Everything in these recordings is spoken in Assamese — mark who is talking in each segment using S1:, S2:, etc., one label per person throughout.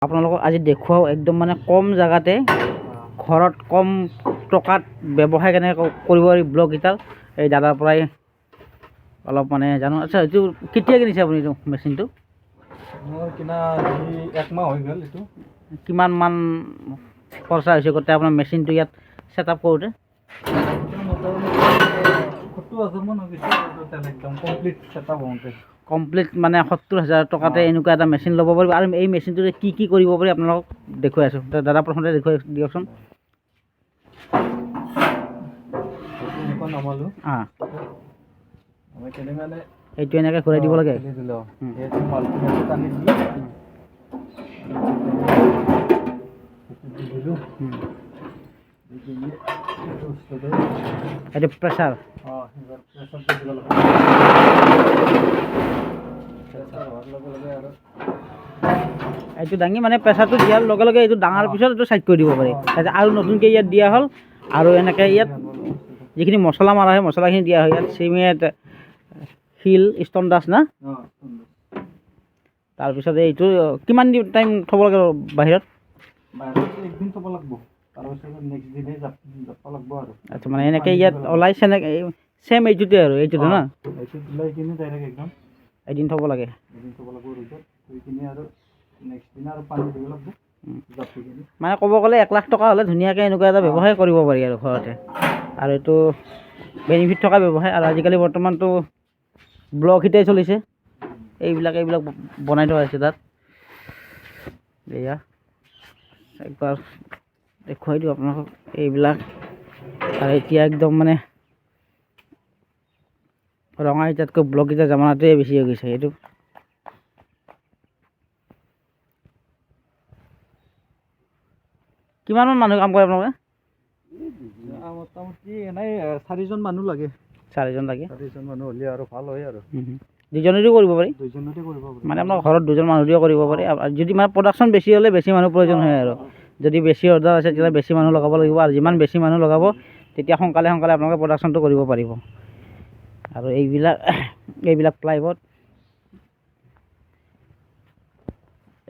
S1: আপোনালোকক আজি দেখুৱাও একদম মানে কম জাগাতে ঘৰত কম টকাত ব্যৱসায় কেনেকৈ কৰিব পাৰি ব্লগ কেইটাৰ এই দাদাৰ পৰাই অলপ মানে জানো। আচ্ছা, এইটো কেতিয়া কিনিছে আপুনি এইটো মেচিনটো?
S2: মোৰ কিনা একমাহ হৈ গ'ল। এইটো
S1: কিমান মান খৰচা হৈছে গোটেই আপোনাৰ মেচিনটো ইয়াত ছেট আপ কৰোঁতে? কমপ্লিট মানে 70,000 টকাতে এনেকুৱা এটা মেচিন ল'ব পাৰিব। আৰু এই মেচিনটোৰে কি কি কৰিব পাৰি আপোনালোকক দেখুৱাই আছোঁ। দাদা প্ৰথমতে দেখুৱাই দিয়কচোন। এইটো এনেকৈ ঘূৰাই দিব লাগে। এইটো প্ৰেছাৰ। এইটো দাঙি মানে প্ৰেছাৰটো দিয়াৰ লগে লগে এইটো ডাঙৰ পিছত এইটো চাইড কৰি দিব পাৰি। তাৰপিছত আৰু নতুনকৈ ইয়াত দিয়া হ'ল আৰু এনেকৈ ইয়াত যিখিনি মছলা মৰা হয় মছলাখিনি দিয়া হয়। ইয়াত চিমেণ্ট, শিল, ষ্টন ডাষ্ট না। তাৰপিছত এইটো কিমান টাইম থ'ব লাগে বাহিৰত?
S2: একদিন থ'ব লাগিব।
S1: আচ্ছা, মানে এনেকৈ ইয়াত ওলাইছে নে ছেম এইটোতে আৰু এইটোতে না? এদিন থ'ব লাগে। মানে ক'ব গ'লে 1 লাখ টকা হ'লে ধুনীয়াকৈ এনেকুৱা এটা ব্যৱসায় কৰিব পাৰি আৰু ঘৰতে। আৰু এইটো বেনিফিট থকা ব্যৱসায়। আৰু আজিকালি বৰ্তমানটো ব্লগ হিটাই চলিছে। এইবিলাক বনাই থোৱা হৈছে তাত। এয়া একবাৰ দেখুৱাই দিওঁ আপোনালোকক এইবিলাক। আৰু এতিয়া একদম মানে ৰঙা ইটাতকৈ ব্লক ইটাৰ জামানাটোৱে বেছি হৈ গৈছে। এইটো কিমানমান মানুহ কাম কৰে আপোনালোকে?
S2: মোটামুটি এনেই 4জন মানুহ লাগে।
S1: 4জন লাগে।
S2: 4জন মানুহ হ'লে আৰু ভাল হয় আৰু।
S1: 2জনেদিও কৰিব পাৰি।
S2: 2জনতে কৰিব পাৰি।
S1: মানে আপোনাৰ ঘৰত 2জন মানুহ দিও কৰিব পাৰি। আৰু যদি মানে প্ৰডাকশ্যন বেছি হ'লে বেছি মানুহ প্ৰয়োজন হয় আৰু। যদি বেছি অৰ্ডাৰ আছে তেতিয়াহ'লে বেছি মানুহ লগাব লাগিব। আৰু যিমান বেছি মানুহ লগাব তেতিয়া সোনকালে আপোনালোকে প্ৰডাকশ্যনটো কৰিব পাৰিব। আৰু এইবিলাক প্লাইবোৰ্ড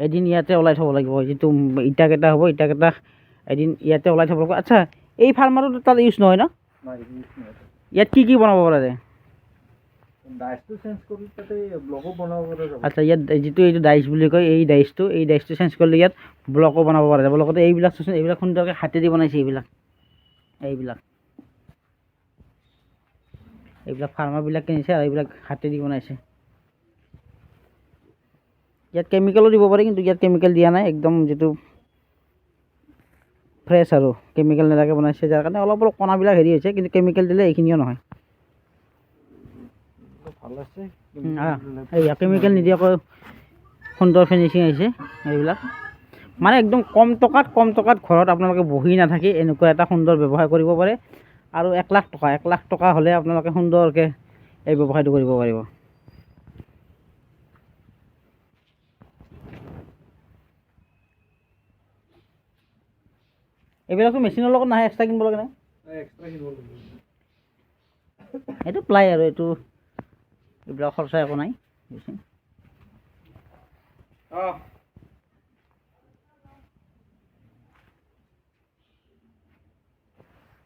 S1: এদিন ইয়াতে ওলাই থ'ব লাগিব। যিটো ইটাকেইটা হ'ব ইটাকেইটা এদিন ইয়াতে ওলাই থ'ব লাগিব। আচ্ছা, এই ফাৰ্মাৰটো তাত ইউজ নহয় ন? ইয়াত কি কি বনাব পৰা যায়? আচ্ছা, ইয়াত যিটো এইটো ডাইচ বুলি কয় এই ডাইচটো চেঞ্জ কৰিলে ইয়াত ব্লকো বনাব পৰা যাব। লগতে এইবিলাক চোন এইবিলাক সুন্দৰকৈ হাতেদি বনাইছে। এইবিলাক ফাৰ্মাৰবিলাক কিনিছে আৰু এইবিলাক হাতেদি বনাইছে। ইয়াত কেমিকেলো দিব পাৰি, কিন্তু ইয়াত কেমিকেল দিয়া নাই। একদম যিটো ফ্ৰেছ আৰু কেমিকেল নিদাকৈ বনাইছে, যাৰ কাৰণে অলপ কণাবিলাক হেৰি হৈছে। কিন্তু কেমিকেল দিলে এইখিনিও নহয়। এইয়া কেমিকেল নিদিয়াকৈ সুন্দৰ ফিনিচিং আহিছে এইবিলাক। মানে একদম কম টকাত ঘৰত আপোনালোকে বহি নাথাকি এনেকুৱা এটা সুন্দৰ ব্যৱসায় কৰিব পাৰে। আৰু 1 লাখ টকা হ'লে আপোনালোকে সুন্দৰকৈ এই ব্যৱসায়টো কৰিব পাৰিব। এইবিলাকতো মেচিনৰ লগত নাহে, এক্সট্ৰা কিনিব লাগে নাই? এইটো প্লাই আৰু এইবিলাক খৰচা একো নাই।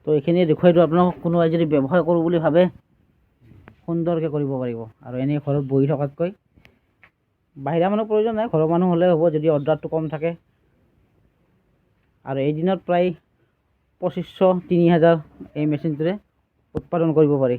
S1: তো এইখিনিয়ে দেখুৱাই দিওঁ আপোনালোকক। কোনোবাই যদি ব্যৱসায় কৰোঁ বুলি ভাবে সুন্দৰকৈ কৰিব পাৰিব। আৰু এনেই ঘৰত বহি থকাতকৈ বাহিৰা মানুহ প্ৰয়োজন নাই, ঘৰৰ মানুহ হ'লে হ'ব যদি অৰ্ডাৰটো কম থাকে। আৰু এদিনত প্ৰায় 2500-3000 এই মেচিনটোৰে উৎপাদন কৰিব পাৰি।